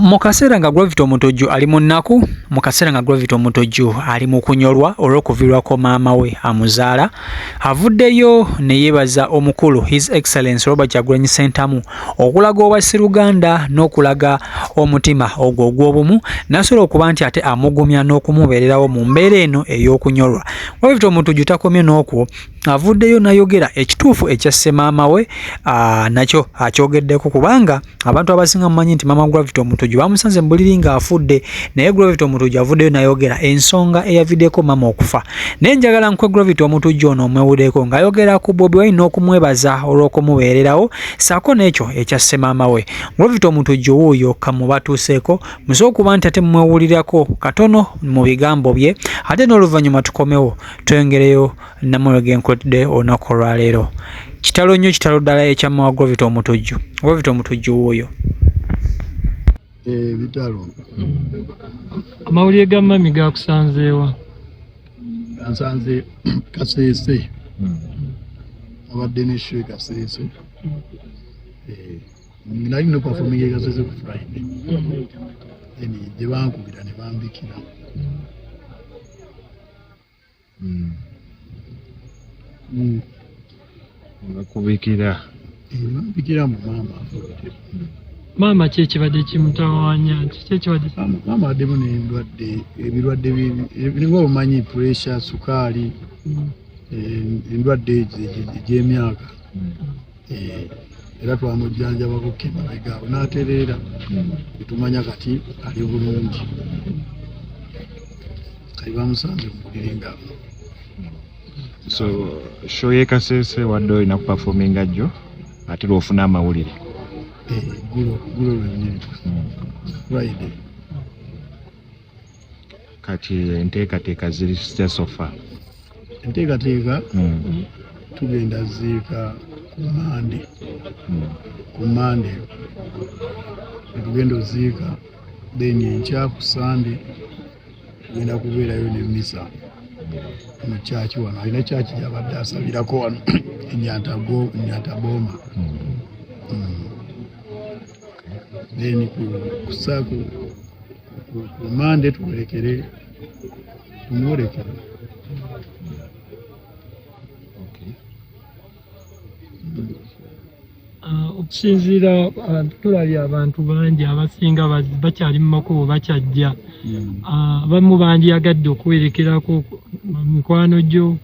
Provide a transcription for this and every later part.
Mukaseera nga Gravity omutojju ali mu nnaku, mukaseera nga Gravity omutojju ali mu kunyolwa olw'okuviirwako maama we amuzaala, avuddeyo ne yeebaza omukulu His Excellency Robert Kyagulanyi Ssentamu okulaga obwasiruganda n'okulaga omutima ogwo ogw'obumu, n'asobola okuba nti ate amugumya n'okumubeererawo mu mbeera eno ey'okunyolwa. Gravity omutojju takomye n'okwo, avuddeyo n'ayogera ekituufu ekya semaama we nakyo akyogeddeko, kubanga abantu abasinga mumanyi nti maama Gravity omutojju bamusanze mu buliri ng'afudde, naye Gravity omutojju avuddeyo n'ayogera ensonga eyaviddeko maama okufa. Naye njagala nkwe Gravity omutojju ono omwewuddeko ng'ayogera ku Bobi Wine n'okumwebaza olw'okumubeererawo, ssaako n'ekyo ekya semaama we. Gravity omutojju wuuyo kamubatuuseeko, musobola okuba nti ate mumwewulirako katono mu bigambo bye, ate n'oluvannyuma tukomewo tweyongereyo namulege nkodde olunaku olwaleero. Kitalo nnyo, kitalo ddala ekyamma wa Gravity omutojju. Gravity omutojju wuuyo. Bitalo. Amawulire ga mami gakusanzeewa? Ansanze Kaseese. Abadde ne show Kaseese. Nali no performing Kaseese ku Friday. Gye bankubira ne bambikira. Bakubikira. Bambikira mu maama. Maama ki ekibadde kimutawaanya? Kiki ekibadde maama addemu n'endwadde, ebirwadde biringa obumanyi pressure, sukaali, endwadde egy'emyaka. Era twamujjanjabako kemabegaawo n'atereera, tetumanya kati ali bulungi. Kati bamusanze mu buliri nga. So show ye Kaseese wadde olina kupafominga jjo ate lw'ofuna amawulire? Gulo lwennyini Friday. Kati enteekateeka ziri zitya sofa? Enteekateeka tugenda ziika ku Mande tugenda oziika, then enkya ku Sunday tugenda kubeerayo ne misa mu kyaki wano. Alina kyaki gy'abadde asabirako wano Nyantabooma. Then ku Mande tumwolekere. okusinziira tulabye abantu bangi abasinga bakyali mu makubo bakyajja, abamu bandyagadde okuwerekerako mikwano gyo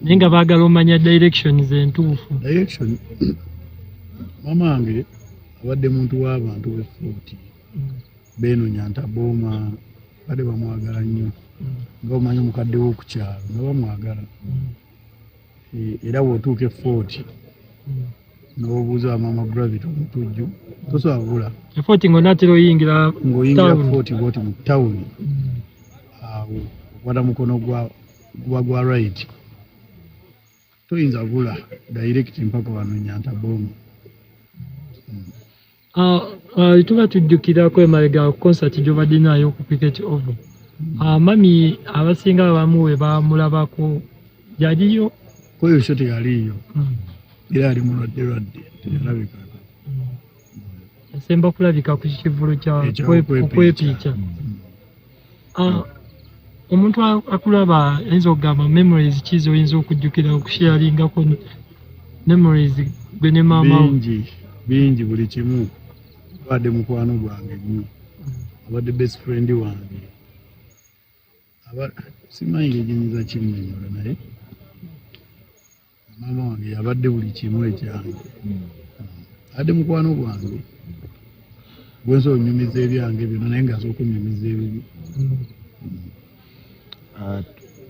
naye nga baagala omanya directions entuufu. Direction maama wange abadde muntu w'abantu b'effuuti beeno Nyantabooma badde bamwagala nnyo, nga omanyi omukadde w'okukyalo nga bamwagala. Era bw'otuuka effuuti n'obuuza maama Gravity omutujju tosobola bula effuuti ng'onaatera oyingira ffuuti bw'oti mu tawuni, awo okwata mukono gwa right toyinza bula direct mpaka wano Nyantabooma. Tuba tujjukirako emabega concert gy'obadde nayo ku Cricket Oval. Mami abasinga abamu we bamulabako yaliyo? Koyo sho teyaliyo. Era ali mulwadde teyalabika. Yasemba kulabika ku kivulu kya kwepiica. Omuntu akulaba ayinza okugamba memories ki z'oyinza okujjukira okusharingako memories gwe ne maama? Bingi buli kimu. Abadde mukwano gwange nnyo, abadde best friend wange. Simanyi ng'enyinza kimmenyola naye maama wange yabadde buli kimu ekyange. Abadde mukwano gwange gwensobola onyumiza ebyange byonna naye ng'asobola okunyumiza ebibi.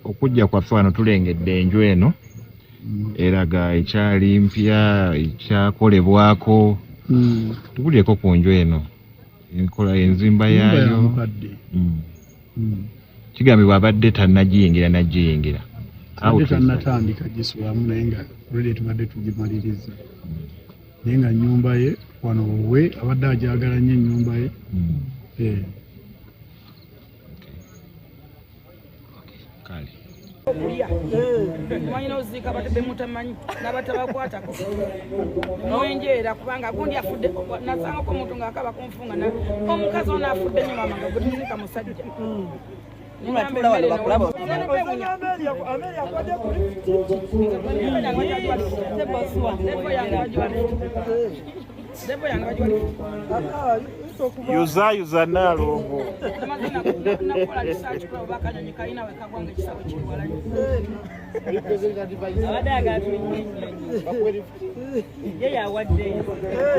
Okujja kwaffe wano tulengedde enju eno eraga ekyali mpya ekyakolebwako. Tubulyeko ku nju eno enkola enzimba yaayo. Kigambibwa abadde tannagiyingira nagiyingira. Abadde tannatandika gisulamu naye nga olwedde tubadde tugimaliriza. Naye nga nnyumba ye wano we abadde agyagala nnyo ennyumba ye. Kale. mwanyina oziika batebe mutamanyi n'abatabakwatako mwenjeera kubanga gundi afudde nasangako omuntu ng'akaba kunfunga omukazi ono afudde nnyo mama nga gwe tuziika musajja yuza naalongo nakola research kwa bakanyonyi kalina we kagwange kisabo kiwalanye abadde agatunyinyi ye yawadde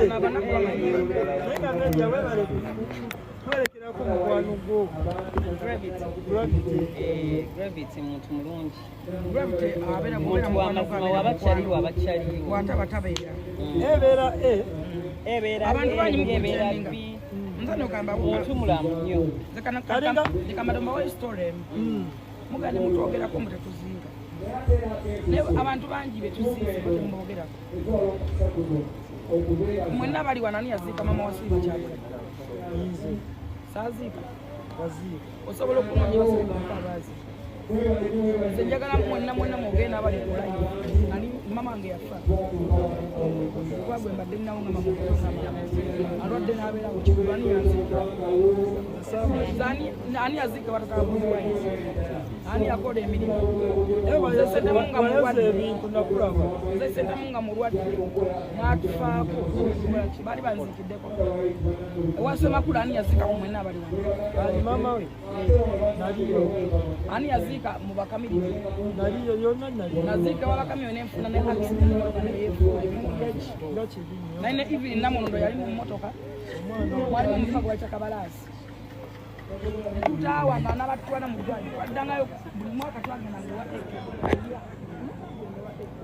nabanakola manyiwa twerekerako mukwano gwo gravity muntu mulungi abeera muntu wamazima wabakyaliwo abakyaliwo watababeera ebeera abantu banyimu ebeera kutenga bi nzano okamba muntu mulamu nnyo zikamadoma wa story mugane mutogerako mutetuzinga abantu bangi betuzize batembogerako mwenna bali wanani yaziika mama wasiiba kyabula saaziika osobola okunoonya basaabazi nze njagala mwenna mugenda bali kulayi ani mama wange yafa kuba gwe mbadde nnawo nga alwadde n'abeerawo kigulu ani yaziika ani yaziika batatabuziwa ani yakola emirimu nze sentamu nga mulwadde n'atufaako baali banziikiddeko ewasemakulu ani yaziika ku mwenna abali ali mama we naliyo ani yaziika mu bakamiri naliyo yonna naliyo naziika wabakamiri nenfuna ne accident neyefuula naine even namunondo yali mu mmotoka mwali mu mufa gwa kyakabalaasi tutaawa nga nabatwala mu ddwaliro waddangayo buli mwaka twagenda ngewateeka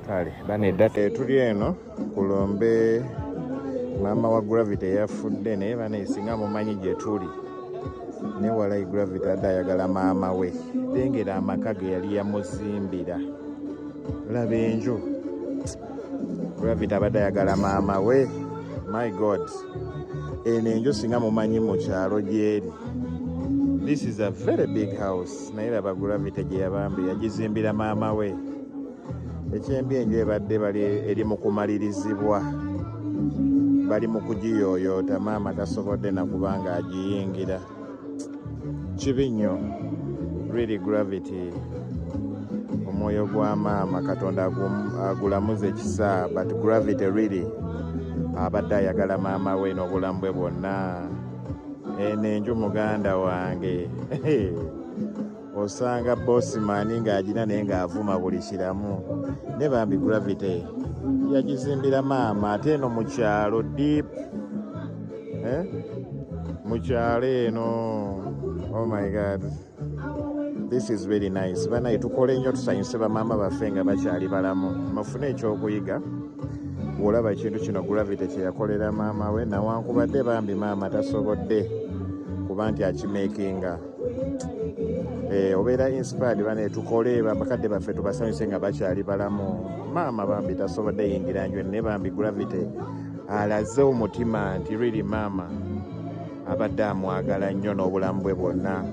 kale banedda tuli eno kulombe maama wa gravity eyafudde naye baneesinga mumanyi gye tuli newalayi gravity adde ayagala maama we tengera amaka ge yali yamuzimbira laba enju gravity abadde ayagala maama we my god eno enju singa mumanyi mu kyalo gyeri this is a very big house naye laba gravity gye yabambi yagizimbira maama we ekyembi enju ebadde bali eri mu kumalirizibwa bali mu kugiyooyoota maama tasobodde nakubanga agiyingira kibi nnyo really gravity omwoyo gwa maama katonda agulamuza ekisa but gravity really abadde ayagala maama we n'obulamu bwe bwonna eno enju muganda wange osanga bosimani ng'agina naye ng'avuma buli kiramu ne bambi gravity yagizimbira maama ate eno mu kyalo deep mu kyalo eno. Oh my god, this is very nice. Banaye tukole nnyo tusanyuse bamaama baffe nga bakyali balamu bafune ekyokuyiga olaba ekintu kino gravity kyeyakolera maama we nawankubadde bambi maama tasobodde kuba nti akimakinga obeera inspired banaye tukole bakadde baffe tubasanyuse nga bakyali balamu maama bambi tasobodde yingira nju ne bambi gravity alaze omutima nti really maama abadde amwagala nnyo n'obulamu bwe bwonna